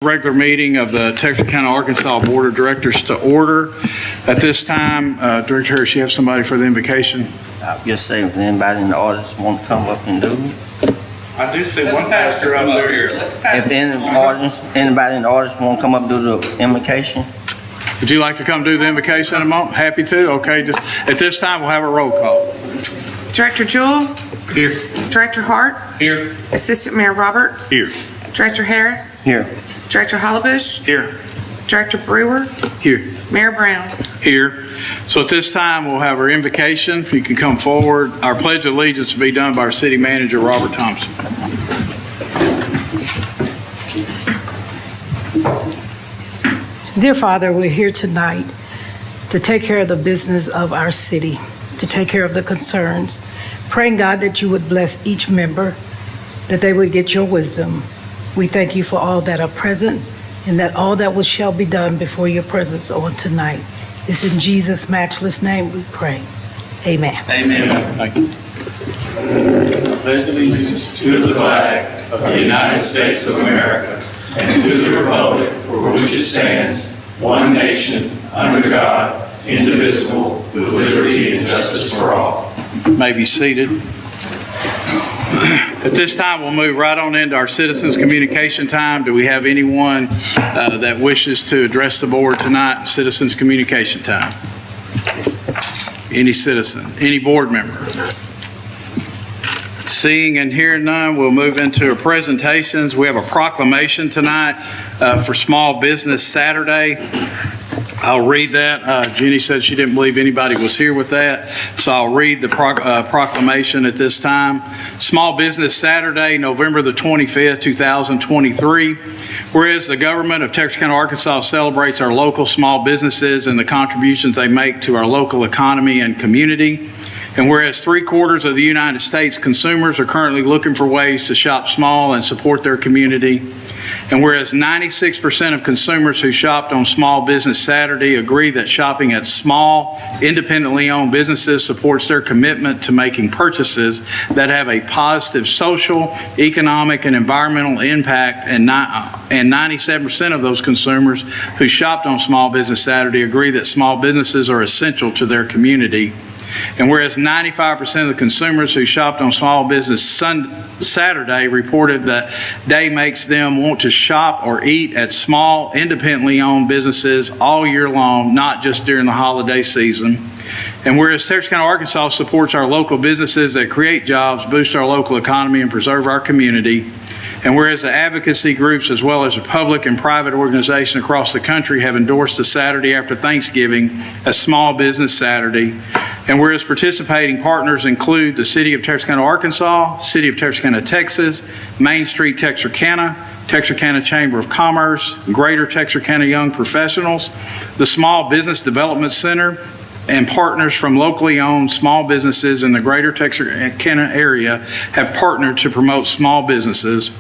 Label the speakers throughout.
Speaker 1: Regular meeting of the Texarkana County, Arkansas Board of Directors to order. At this time, Director Harris, you have somebody for the invocation?
Speaker 2: I'll just say if anybody in the audience want to come up and do it.
Speaker 1: I do see one pastor up there.
Speaker 2: If anybody in the audience want to come up and do the invocation.
Speaker 1: Would you like to come do the invocation in a moment? Happy to? Okay, just at this time, we'll have a roll call.
Speaker 3: Director Jewell.
Speaker 1: Here.
Speaker 3: Director Hart.
Speaker 1: Here.
Speaker 3: Assistant Mayor Roberts.
Speaker 1: Here.
Speaker 3: Director Harris.
Speaker 2: Here.
Speaker 3: Director Hollibush.
Speaker 1: Here.
Speaker 3: Director Brewer.
Speaker 1: Here.
Speaker 3: Mayor Brown.
Speaker 1: Here. So at this time, we'll have our invocation. If you can come forward. Our Pledge of Allegiance will be done by our City Manager, Robert Thompson.
Speaker 4: Dear Father, we're here tonight to take care of the business of our city, to take care of the concerns. Praying, God, that you would bless each member, that they would get your wisdom. We thank you for all that are present and that all that shall be done before your presence on tonight. It's in Jesus' matchless name we pray. Amen.
Speaker 1: Amen. Thank you.
Speaker 5: Pledge allegiance to the flag of the United States of America and to the republic for which it stands, one nation, under God, indivisible, with liberty and justice for all.
Speaker 1: May be seated. At this time, we'll move right on into our citizens' communication time. Do we have anyone that wishes to address the board tonight? Citizens' communication time. Any citizen, any board member? Seeing and hearing none, we'll move into our presentations. We have a proclamation tonight for Small Business Saturday. I'll read that. Jenny said she didn't believe anybody was here with that, so I'll read the proclamation at this time. Small Business Saturday, November the 25th, 2023. Whereas the government of Texarkana, Arkansas celebrates our local small businesses and the contributions they make to our local economy and community. And whereas 3/4 of the United States consumers are currently looking for ways to shop small and support their community. And whereas 96% of consumers who shopped on Small Business Saturday agree that shopping at small, independently owned businesses supports their commitment to making purchases that have a positive social, economic, and environmental impact, and 97% of those consumers who shopped on Small Business Saturday agree that small businesses are essential to their community. And whereas 95% of the consumers who shopped on Small Business Saturday reported that day makes them want to shop or eat at small, independently owned businesses all year long, not just during the holiday season. And whereas Texarkana, Arkansas supports our local businesses that create jobs, boost our local economy, and preserve our community. And whereas the advocacy groups as well as the public and private organizations across the country have endorsed the Saturday after Thanksgiving as Small Business Saturday. And whereas participating partners include the City of Texarkana, Arkansas, City of Texarkana, Texas, Main Street Texarkana, Texarkana Chamber of Commerce, Greater Texarkana Young Professionals, the Small Business Development Center, and partners from locally owned small businesses in the Greater Texarkana area have partnered to promote small businesses.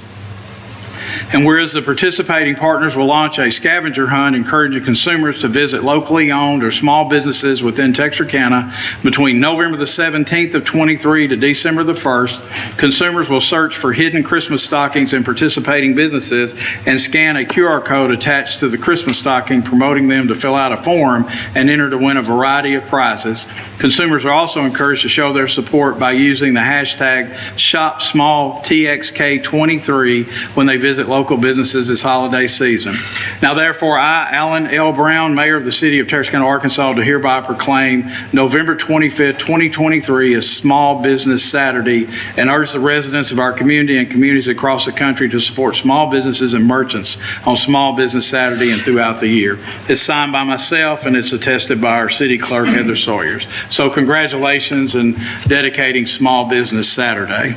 Speaker 1: And whereas the participating partners will launch a scavenger hunt encouraging consumers to visit locally owned or small businesses within Texarkana between November the 17th of 23 to December the 1st, consumers will search for hidden Christmas stockings in participating businesses and scan a QR code attached to the Christmas stocking, promoting them to fill out a form and enter to win a variety of prizes. Consumers are also encouraged to show their support by using the hashtag ShopSmallTXK23 when they visit local businesses this holiday season. Now, therefore, I, Alan L. Brown, Mayor of the City of Texarkana, Arkansas, do hereby proclaim November 25th, 2023 as Small Business Saturday and urge the residents of our community and communities across the country to support small businesses and merchants on Small Business Saturday and throughout the year. It's signed by myself and it's attested by our City Clerk, Heather Sawyers. So congratulations in dedicating Small Business Saturday.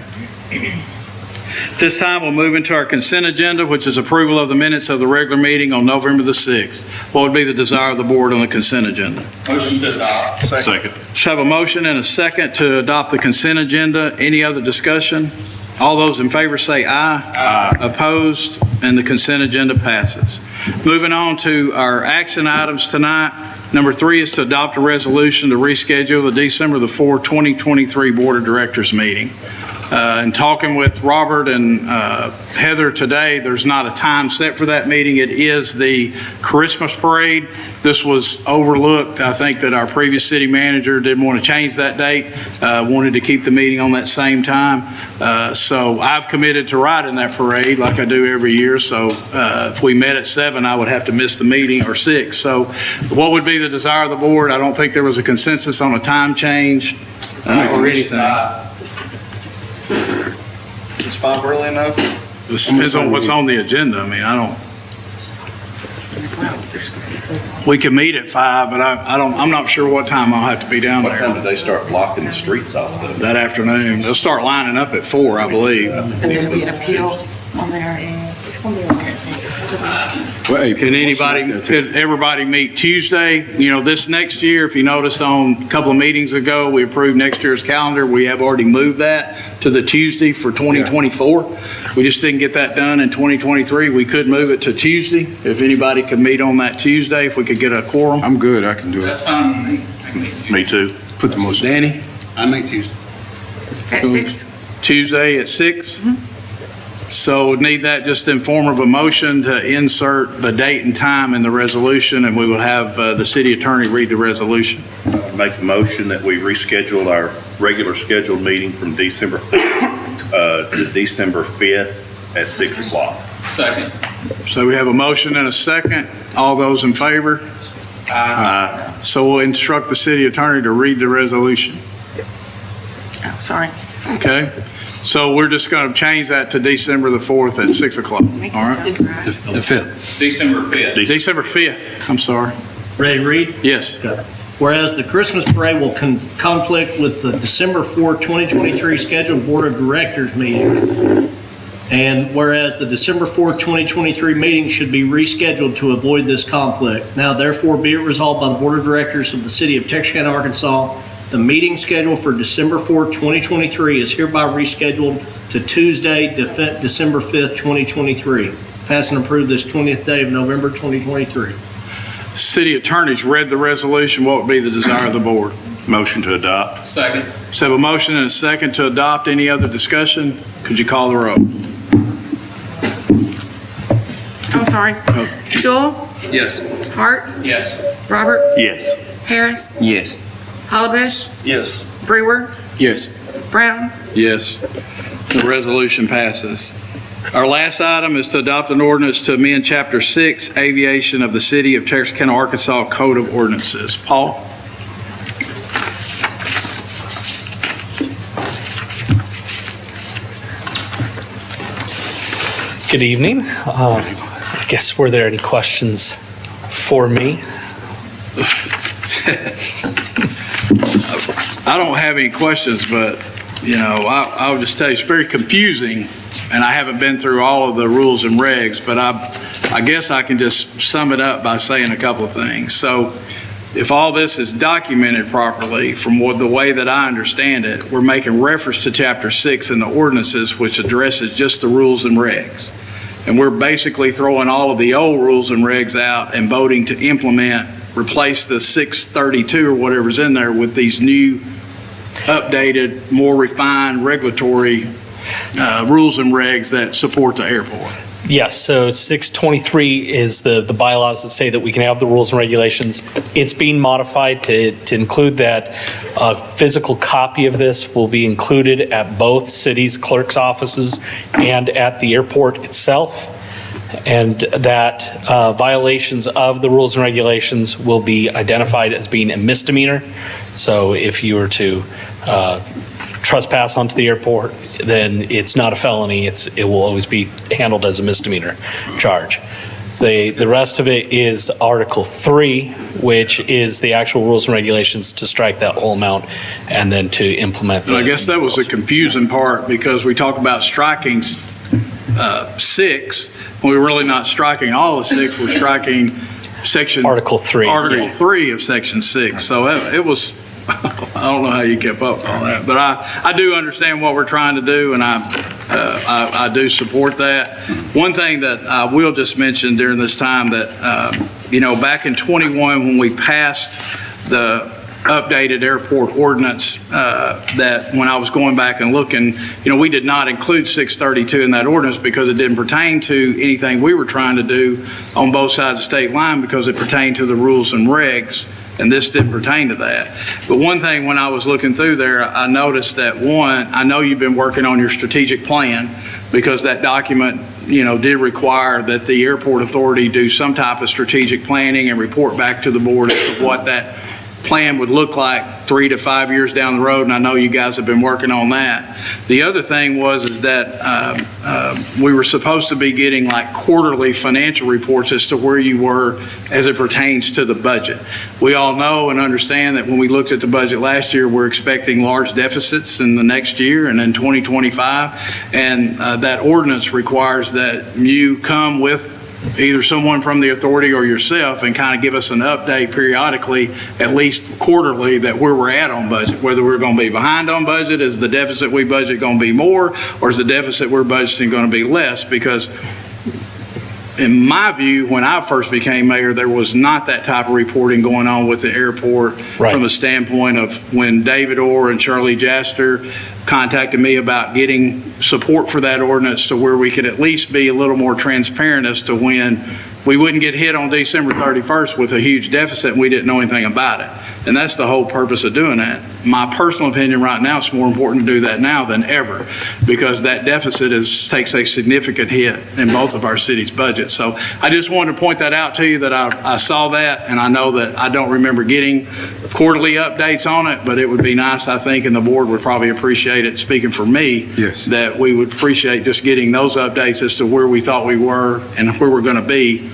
Speaker 1: This time, we'll move into our consent agenda, which is approval of the minutes of the regular meeting on November the 6th. What would be the desire of the board on the consent agenda?
Speaker 5: Motion to adopt.
Speaker 1: Second. Should have a motion and a second to adopt the consent agenda. Any other discussion? All those in favor say aye. Aye. Opposed? And the consent agenda passes. Moving on to our action items tonight. Number 3 is to adopt a resolution to reschedule the December the 4th, 2023 Board of Directors meeting. And talking with Robert and Heather today, there's not a time set for that meeting. It is the Christmas parade. This was overlooked. I think that our previous city manager didn't want to change that date, wanted to keep the meeting on that same time. So I've committed to riding that parade like I do every year. So if we met at 7, I would have to miss the meeting, or 6. So what would be the desire of the board? I don't think there was a consensus on a time change or anything.
Speaker 6: Is 5 early enough?
Speaker 1: It depends on what's on the agenda. I mean, we can meet at 5, but I'm not sure what time I'll have to be down
Speaker 6: What time
Speaker 1: there
Speaker 6: do they start blocking the streets off though?
Speaker 1: that afternoon. They'll start lining up at 4, I believe.
Speaker 3: And there'll be an appeal on there.
Speaker 7: It's gonna be okay.
Speaker 1: Could everybody meet Tuesday? You know, this next year, if you noticed on a couple of meetings ago, we approved next year's calendar. We have already moved that to the Tuesday for 2024. We just didn't get that done in 2023. We could move it to Tuesday. If anybody could meet on that Tuesday, if we could get a quorum.
Speaker 8: I'm good, I can do it.
Speaker 5: That's fine with me. I can meet you.
Speaker 6: Me too.
Speaker 8: Put the motion.
Speaker 1: Danny,
Speaker 5: I make Tuesday.
Speaker 3: At 6?
Speaker 1: Tuesday at 6? So we need that just in form of a motion to insert the date and time in the resolution, and we will have the city attorney read the resolution.
Speaker 6: Make a motion that we reschedule our regular scheduled meeting from December 4th to December 5th at 6 o'clock.
Speaker 5: Second.
Speaker 1: So we have a motion and a second. All those in favor? So we'll instruct the city attorney to read the resolution.
Speaker 3: Oh, sorry.
Speaker 1: Okay? So we're just going to change that to December the 4th at 6 o'clock. All right?
Speaker 8: The 5th.
Speaker 5: December 5th.
Speaker 1: December 5th, I'm sorry.
Speaker 9: Ready to read?
Speaker 1: Yes.
Speaker 9: Whereas the Christmas parade will conflict with the December 4, 2023 scheduled Board of Directors meeting. And whereas the December 4, 2023 meeting should be rescheduled to avoid this conflict. Now therefore be it resolved by the Board of Directors of the City of Texarkana, Arkansas, the meeting scheduled for December 4, 2023 is hereby rescheduled to Tuesday, December 5th, 2023. Pass and approve this 20th day of November, 2023.
Speaker 1: City attorney's read the resolution. What would be the desire of the board?
Speaker 6: Motion to adopt.
Speaker 5: Second.
Speaker 1: So have a motion and a second to adopt. Any other discussion? Could you call the roll?
Speaker 3: I'm sorry. Jewell,
Speaker 5: Yes.
Speaker 3: Hart,
Speaker 5: Yes.
Speaker 3: Roberts,
Speaker 6: Yes.
Speaker 3: Harris,
Speaker 2: Yes.
Speaker 3: Hollabush,
Speaker 9: Yes.
Speaker 3: Brewer,
Speaker 8: Yes.
Speaker 3: Brown.
Speaker 1: Yes. The resolution passes. Our last item is to adopt an ordinance to amend Chapter 6, Aviation of the City of Texarkana, Arkansas Code of Ordinances. Paul?
Speaker 10: Good evening. I guess were there any questions for me?
Speaker 1: I don't have any questions, but, you know, I'll just tell you, it's very confusing, and I haven't been through all of the rules and regs, but I guess I can just sum it up by saying a couple of things. So if all this is documented properly, from the way that I understand it, we're making reference to Chapter 6 in the ordinances, which addresses just the rules and regs. And we're basically throwing all of the old rules and regs out and voting to implement, replace the 632 or whatever's in there with these new, updated, more refined regulatory rules and regs that support the airport.
Speaker 10: Yes, so 623 is the bylaws that say that we can have the rules and regulations. It's being modified to include that a physical copy of this will be included at both cities' clerk's offices and at the airport itself. And that violations of the rules and regulations will be identified as being a misdemeanor. So if you were to trespass onto the airport, then it's not a felony. It will always be handled as a misdemeanor charge. The rest of it is Article 3, which is the actual rules and regulations to strike that whole amount and then to implement
Speaker 1: And I guess that was the confusing part, because we talk about striking 6, when we're really not striking all of 6, we're striking section.
Speaker 10: Article 3.
Speaker 1: Article
Speaker 10: Yeah.
Speaker 1: 3 of section 6. So it was, I don't know how you kept up with all that, but I do understand what we're trying to do, and I do support that. One thing that I will just mention during this time that, back in 21, when we passed the updated airport ordinance that when I was going back and looking, we did not include 632 in that ordinance because it didn't pertain to anything we were trying to do on both sides of state line because it pertained to the rules and regs, and this didn't pertain to that. But one thing when I was looking through there, I noticed that I know you've been working on your strategic plan because that document did require that the airport authority do some type of strategic planning and report back to the board as to what that plan would look like 3 to 5 years down the road, and I know you guys have been working on that. The other thing is that we were supposed to be getting like quarterly financial reports as to where you were as it pertains to the budget. We all know and understand that when we looked at the budget last year, we're expecting large deficits in the next year and in 2025, and that ordinance requires that you come with either someone from the authority or yourself and kind of give us an update periodically, at least quarterly, that where we're at on budget, whether we're going to be behind on budget, is the deficit we budget going to be more, or is the deficit we're budgeting going to be less? Because in my view, when I first became mayor, there was not that type of reporting going on with the airport from a standpoint of when David Orr and Charlie Jaster contacted me about getting support for that ordinance to where we could at least be a little more transparent as to when we wouldn't get hit on December 31st with a huge deficit and we didn't know anything about it. And that's the whole purpose of doing that. My personal opinion right now, it's more important to do that now than ever because that deficit takes a significant hit in both of our city's budgets. So I just wanted to point that out to you that I saw that, and I know that I don't remember getting quarterly updates on it, but it would be nice, I think, and the board would probably appreciate it, speaking for me,
Speaker 8: Yes.
Speaker 1: that we would appreciate just getting those updates as to where we thought we were and where we're going to be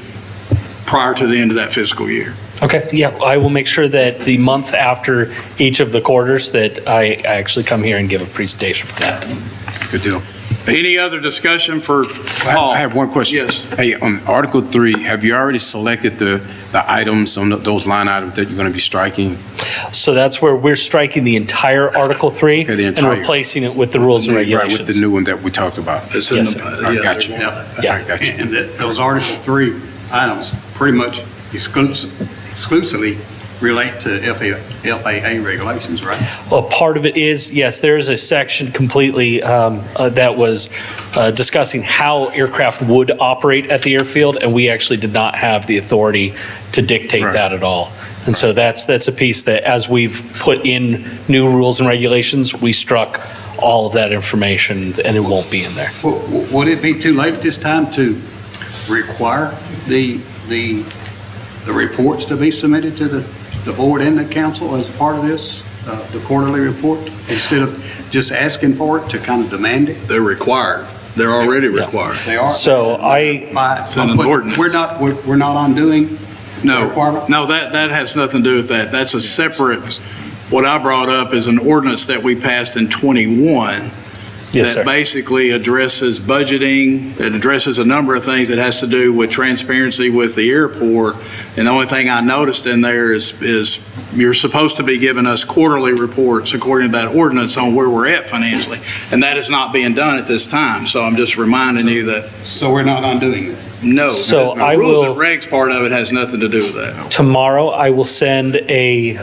Speaker 1: prior to the end of that fiscal year.
Speaker 10: Okay, yeah, I will make sure that the month after each of the quarters that I actually come here and give a presentation for that.
Speaker 8: Good deal.
Speaker 1: Any other discussion for Paul?
Speaker 8: I have one question.
Speaker 1: Yes.
Speaker 8: Hey, on Article 3, have you already selected the items on those line items that you're going to be striking?
Speaker 10: So that's where we're striking the entire Article 3
Speaker 8: Okay, the
Speaker 10: and
Speaker 8: entire.
Speaker 10: replacing it with the rules and
Speaker 8: Right,
Speaker 10: regulations.
Speaker 8: with the new one that we talked about.
Speaker 1: It's in
Speaker 10: Yes,
Speaker 1: the-
Speaker 10: sir.
Speaker 8: I
Speaker 1: yeah,
Speaker 8: got you.
Speaker 10: Yeah.
Speaker 8: I got you.
Speaker 7: And that those Article 3 items pretty much exclusively relate to FAA regulations, right?
Speaker 10: Well, part of it is, yes, there is a section completely that was discussing how aircraft would operate at the airfield, and we actually did not have the authority to dictate
Speaker 8: Right.
Speaker 10: that at all. And so that's a piece that, as we've put in new rules and regulations, we struck all of that information, and it won't be in there.
Speaker 7: Would it be too late at this time to require the reports to be submitted to the board and the council as part of this, the quarterly report, instead of just asking for it to kind of demand it?
Speaker 1: They're required. They're already required.
Speaker 7: They are.
Speaker 10: So
Speaker 1: It's in an
Speaker 7: But
Speaker 1: ordinance.
Speaker 7: we're not undoing the requirement?
Speaker 1: No, that has nothing to do with that. That's a separate, what I brought up is an ordinance that we passed in '21
Speaker 10: Yes, sir.
Speaker 1: that basically addresses budgeting, it addresses a number of things that has to do with transparency with the airport. And the only thing I noticed in there is you're supposed to be giving us quarterly reports according to that ordinance on where we're at financially. And that is not being done at this time. So I'm just reminding you that,
Speaker 7: So we're not undoing that?
Speaker 1: no.
Speaker 10: So
Speaker 1: the
Speaker 10: I
Speaker 1: rules
Speaker 10: will-
Speaker 1: and regs part of it has nothing to do with that.
Speaker 10: Tomorrow, I will send a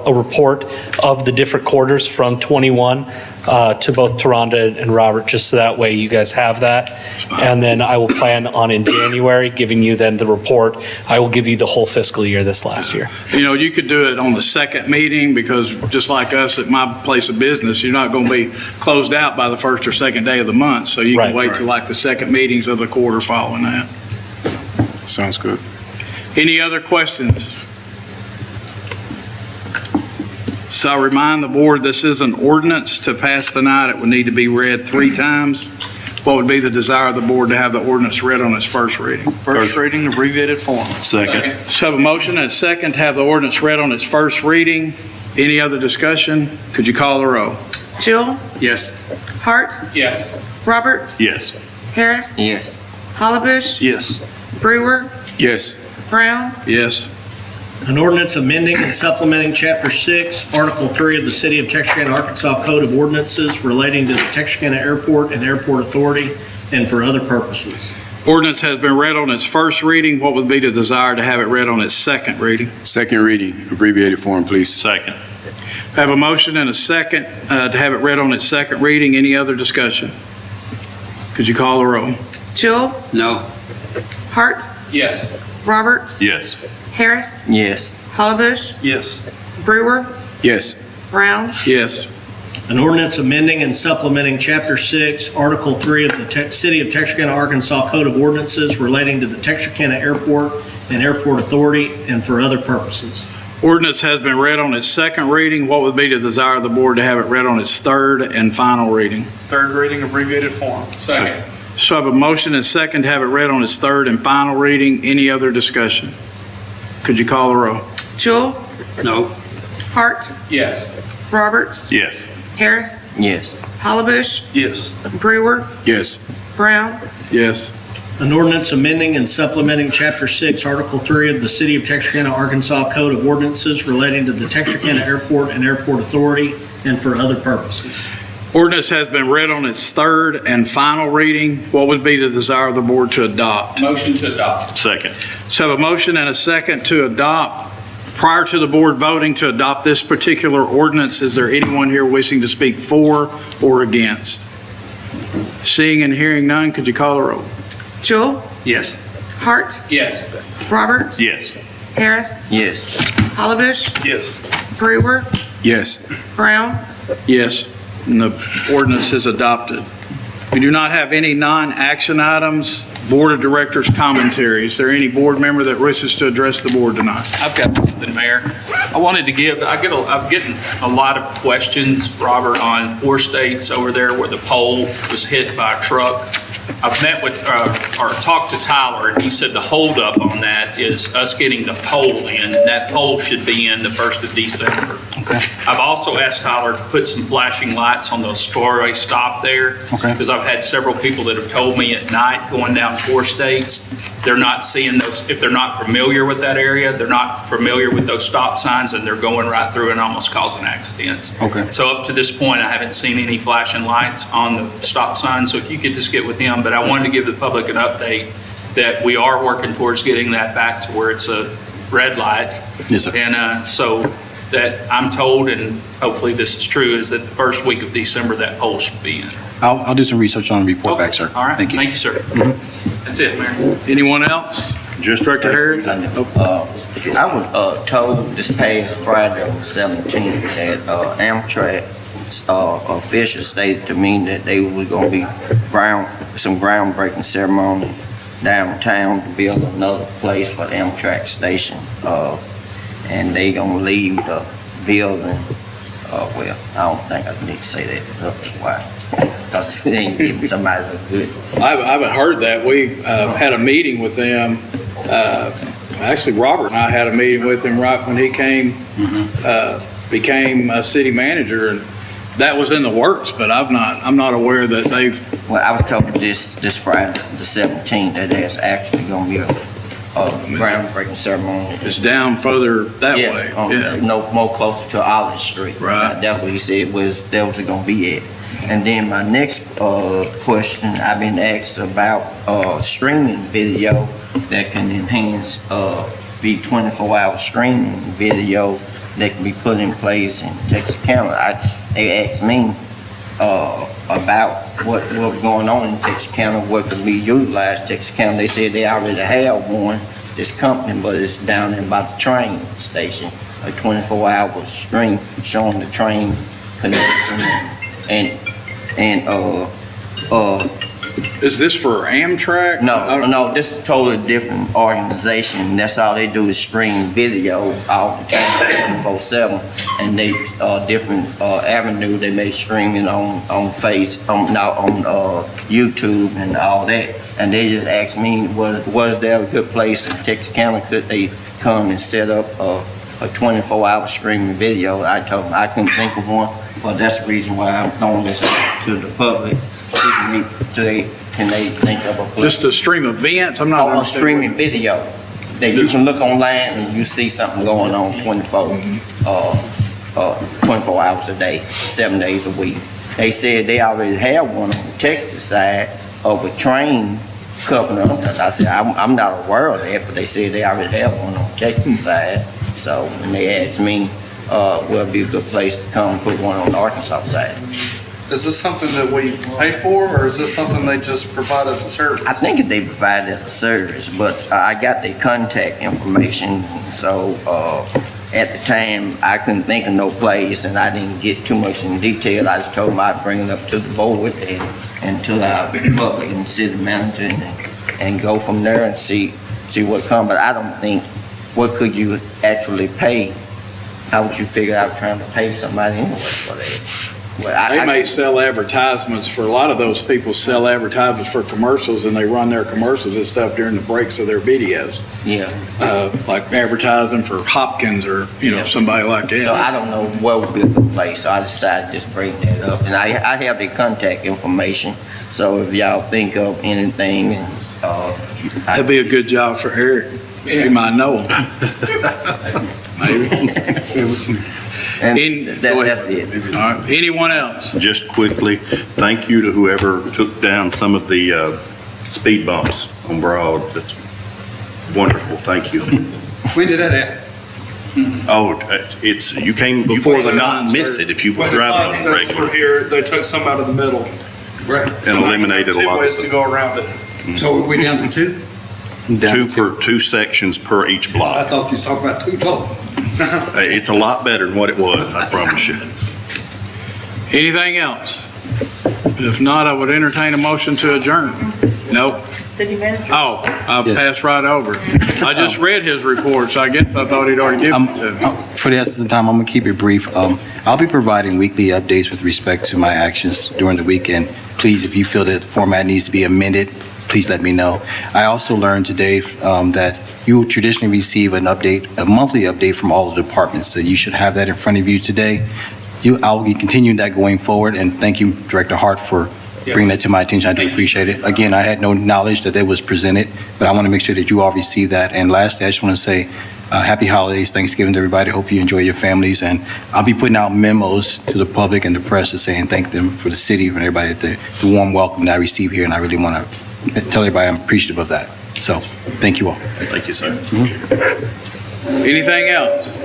Speaker 10: report of the different quarters from '21 to both Taronda and Robert, just so that way you guys have that. And then I will plan on in January giving you then the report. I will give you the whole fiscal year this last year.
Speaker 1: You could do it on the second meeting because just like us at my place of business, you're not going to be closed out by the first or second day of the month. So you can
Speaker 10: Right.
Speaker 1: wait till like the second meetings of the quarter following that.
Speaker 8: Sounds good.
Speaker 1: Any other questions? So I remind the board, this is an ordinance to pass tonight. It would need to be read 3 times. What would be the desire of the board to have the ordinance read on its first reading?
Speaker 5: First reading, abbreviated form. Second.
Speaker 1: So have a motion and a second to have the ordinance read on its first reading. Any other discussion? Could you call the row?
Speaker 3: Jewell,
Speaker 7: Yes.
Speaker 3: Hart,
Speaker 5: Yes.
Speaker 3: Roberts,
Speaker 6: Yes.
Speaker 3: Harris,
Speaker 2: Yes.
Speaker 3: Hollabush,
Speaker 5: Yes.
Speaker 3: Brewer,
Speaker 8: Yes.
Speaker 3: Brown,
Speaker 1: Yes.
Speaker 9: An ordinance amending and supplementing Chapter 6, Article 3 of the City of Texarkana, Arkansas Code of Ordinances relating to the Texarkana Airport and Airport Authority and for other purposes.
Speaker 1: Ordinance has been read on its first reading. What would be the desire to have it read on its second reading?
Speaker 8: Second reading, abbreviated form, please.
Speaker 6: Second.
Speaker 1: I have a motion and a second to have it read on its second reading. Any other discussion? Could you call the roll?
Speaker 3: Jewell,
Speaker 7: No.
Speaker 3: Hart,
Speaker 5: Yes.
Speaker 3: Roberts,
Speaker 6: Yes.
Speaker 3: Harris,
Speaker 2: Yes.
Speaker 3: Hollebush,
Speaker 9: Yes.
Speaker 3: Brewer,
Speaker 8: Yes.
Speaker 3: Brown,
Speaker 1: Yes.
Speaker 9: An ordinance amending and supplementing Chapter 6, Article 3 of the City of Texarkana, Arkansas Code of Ordinances relating to the Texarkana Airport and Airport Authority and for other purposes.
Speaker 1: Ordinance has been read on its second reading. What would be the desire of the board to have it read on its third and final reading?
Speaker 5: Third reading, abbreviated form. Second.
Speaker 1: So I have a motion and a second to have it read on its third and final reading. Any other discussion? Could you call the roll?
Speaker 3: Jewell,
Speaker 7: No.
Speaker 3: Hart,
Speaker 5: Yes.
Speaker 3: Roberts,
Speaker 6: Yes.
Speaker 3: Harris,
Speaker 2: Yes.
Speaker 3: Hollebush,
Speaker 9: Yes.
Speaker 3: Brewer,
Speaker 8: Yes.
Speaker 3: Brown,
Speaker 1: Yes.
Speaker 9: An ordinance amending and supplementing Chapter 6, Article 3 of the City of Texarkana, Arkansas Code of Ordinances relating to the Texarkana Airport and Airport Authority and for other purposes.
Speaker 1: Ordinance has been read on its third and final reading. What would be the desire of the board to adopt?
Speaker 5: Motion to adopt.
Speaker 6: Second.
Speaker 1: So I have a motion and a second to adopt. Prior to the board voting to adopt this particular ordinance, is there anyone here wishing to speak for or against? Seeing and hearing none, could you call the roll?
Speaker 3: Jewell,
Speaker 7: Yes.
Speaker 3: Hart,
Speaker 5: Yes.
Speaker 3: Roberts,
Speaker 6: Yes.
Speaker 3: Harris,
Speaker 2: Yes.
Speaker 3: Hollebush,
Speaker 9: Yes.
Speaker 3: Brewer,
Speaker 8: Yes.
Speaker 3: Brown,
Speaker 1: Yes, and the ordinance is adopted. We do not have any non-action items. Board of Directors commentary. Is there any board member that wishes to address the board tonight?
Speaker 11: I've got something, Mayor. I wanted to give, I'm getting a lot of questions, Robert, on 4 states over there where the pole was hit by a truck. I've met with, or talked to Tyler, and he said the holdup on that is us getting the pole in, and that pole should be in the 1st of December.
Speaker 1: Okay.
Speaker 11: I've also asked Tyler to put some flashing lights on the Story stop there.
Speaker 1: Okay.
Speaker 11: Because I've had several people that have told me at night going down 4 states, they're not seeing those, if they're not familiar with that area, they're not familiar with those stop signs, and they're going right through and almost causing accidents.
Speaker 1: Okay.
Speaker 11: So up to this point, I haven't seen any flashing lights on the stop sign, so if you could just get with him. But I wanted to give the public an update that we are working towards getting that back to where it's a red light.
Speaker 8: Yes, sir.
Speaker 11: And so that I'm told, and hopefully this is true, is that the first week of December, that pole should be in.
Speaker 12: I'll do some research on and report back, sir.
Speaker 11: All right,
Speaker 12: Thank you.
Speaker 11: thank you, sir. That's it, Mayor.
Speaker 1: Anyone else?
Speaker 6: Just
Speaker 1: Director Harris?
Speaker 2: I was told this past Friday on the 17th that Amtrak officials stated to me that they was going to be some groundbreaking ceremony downtown to build another place for the Amtrak station. And they going to leave the building, well, I don't think I need to say that. Why? Because they ain't giving somebody a good.
Speaker 1: I haven't heard that. We had a meeting with them. Actually, Robert and I had a meeting with him right when he became a city manager, and that was in the works, but I'm not aware that they've.
Speaker 2: Well, I was told this Friday, the 17th, that there's actually going to be a groundbreaking ceremony.
Speaker 1: It's down further that
Speaker 2: Yeah,
Speaker 1: way.
Speaker 2: no more closer to Olive Street.
Speaker 1: Right.
Speaker 2: That's what he said that was going to be it. And then my next question, I've been asked about streaming video that can enhance, be 24-hour streaming video that can be put in place in Texarkana. They asked me about what was going on in Texarkana, what could be utilized in Texarkana. They said they already have one, this company, but it's down there by the train station, a 24-hour stream showing the train connection and
Speaker 1: Is this for Amtrak?
Speaker 2: No, this is a totally different organization. That's all they do is stream video all the time, 24/7, and they different avenue. They may stream it on YouTube and all that. And they just asked me, was there a good place in Texarkana? Could they come and set up a 24-hour streaming video? I told them I couldn't think of one, but that's the reason why I'm throwing this out to the public. Can they think of a place?
Speaker 1: Just to stream events? I'm not
Speaker 2: A streaming video. You can look online and you see something going on 24 hours a day, 7 days a week. They said they already have one on the Texas side of a train couple of them, 'cause I said, I'm not aware of that, but they said they already have one on Jackson side. So when they asked me, will it be a good place to come put one on the Arkansas side?
Speaker 13: Is this something that we pay for, or is this something they just provide as a service?
Speaker 2: I think they provide it as a service, but I got their contact information, so, at the time, I couldn't think of no place, and I didn't get too much in detail. I just told them I'd bring it up to the board and to our public and city manager and go from there and see what comes. But I don't think, what could you actually pay? How would you figure out trying to pay somebody anyway for that? Well,
Speaker 1: They may sell advertisements for, a lot of those people sell advertisements for commercials, and they run their commercials and stuff during the breaks of their videos.
Speaker 2: Yeah.
Speaker 1: Like advertising for Hopkins or,
Speaker 2: Yeah.
Speaker 1: somebody like that.
Speaker 2: So I don't know what would be a good place, so I decided to just bring that up. And I have their contact information, so if y'all think of anything, and,
Speaker 1: That'd be a good job for Eric. He might know him. Maybe.
Speaker 2: and
Speaker 1: Go ahead.
Speaker 2: that's it.
Speaker 1: All right. Anyone else?
Speaker 6: Just quickly, thank you to whoever took down some of the speed bumps on Broad. That's wonderful, thank you.
Speaker 7: When did that happen?
Speaker 6: Oh, you came, you
Speaker 1: Before
Speaker 6: would
Speaker 1: the
Speaker 6: not
Speaker 1: concert.
Speaker 6: miss it if you were
Speaker 13: When the
Speaker 6: driving on
Speaker 13: Bonstons
Speaker 6: regular,
Speaker 13: were here, they took some out of the middle.
Speaker 7: Right.
Speaker 6: and eliminated a lot
Speaker 13: Two ways
Speaker 6: of
Speaker 13: to go around it.
Speaker 7: So we down to two?
Speaker 6: two sections per each
Speaker 7: I
Speaker 6: block.
Speaker 7: thought you was talking about two total.
Speaker 6: It's a lot better than what it was, I promise you.
Speaker 1: Anything else? If not, I would entertain a motion to adjourn. Nope.
Speaker 3: City manager?
Speaker 1: Oh, I passed right over. I just read his report, so I guess I thought he'd already given it to me.
Speaker 12: For the essence of the time, I'm going to keep it brief. I'll be providing weekly updates with respect to my actions during the weekend. Please, if you feel that the format needs to be amended, please let me know. I also learned today that you traditionally receive an update, a monthly update from all the departments, so you should have that in front of you today. I'll be continuing that going forward, and thank you, Director Hart, for bringing that to my attention. I do appreciate it. Again, I had no knowledge that it was presented, but I want to make sure that you all receive that. And lastly, I just want to say happy holidays, Thanksgiving to everybody. Hope you enjoy your families, and I'll be putting out memos to the public and the press to say and thank them for the city and everybody, the warm welcome that I received here, and I really want to tell everybody I'm appreciative of that. So, thank you all.
Speaker 6: Thank you, sir.
Speaker 1: Anything else?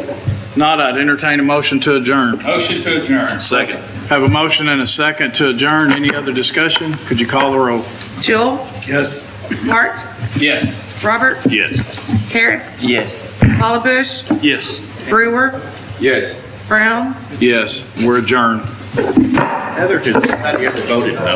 Speaker 1: Not, I'd entertain a motion to adjourn.
Speaker 11: Motion to adjourn.
Speaker 6: Second.
Speaker 1: Have a motion and a second to adjourn. Any other discussion? Could you call the roll?
Speaker 3: Jewel?
Speaker 7: Yes.
Speaker 3: Hart?
Speaker 11: Yes.
Speaker 3: Robert?
Speaker 6: Yes.
Speaker 3: Harris?
Speaker 2: Yes.
Speaker 3: Hollabush?
Speaker 13: Yes.
Speaker 3: Brewer?
Speaker 8: Yes.
Speaker 3: Brown?
Speaker 1: Yes, we're adjourned.
Speaker 6: Heather, have you ever voted no?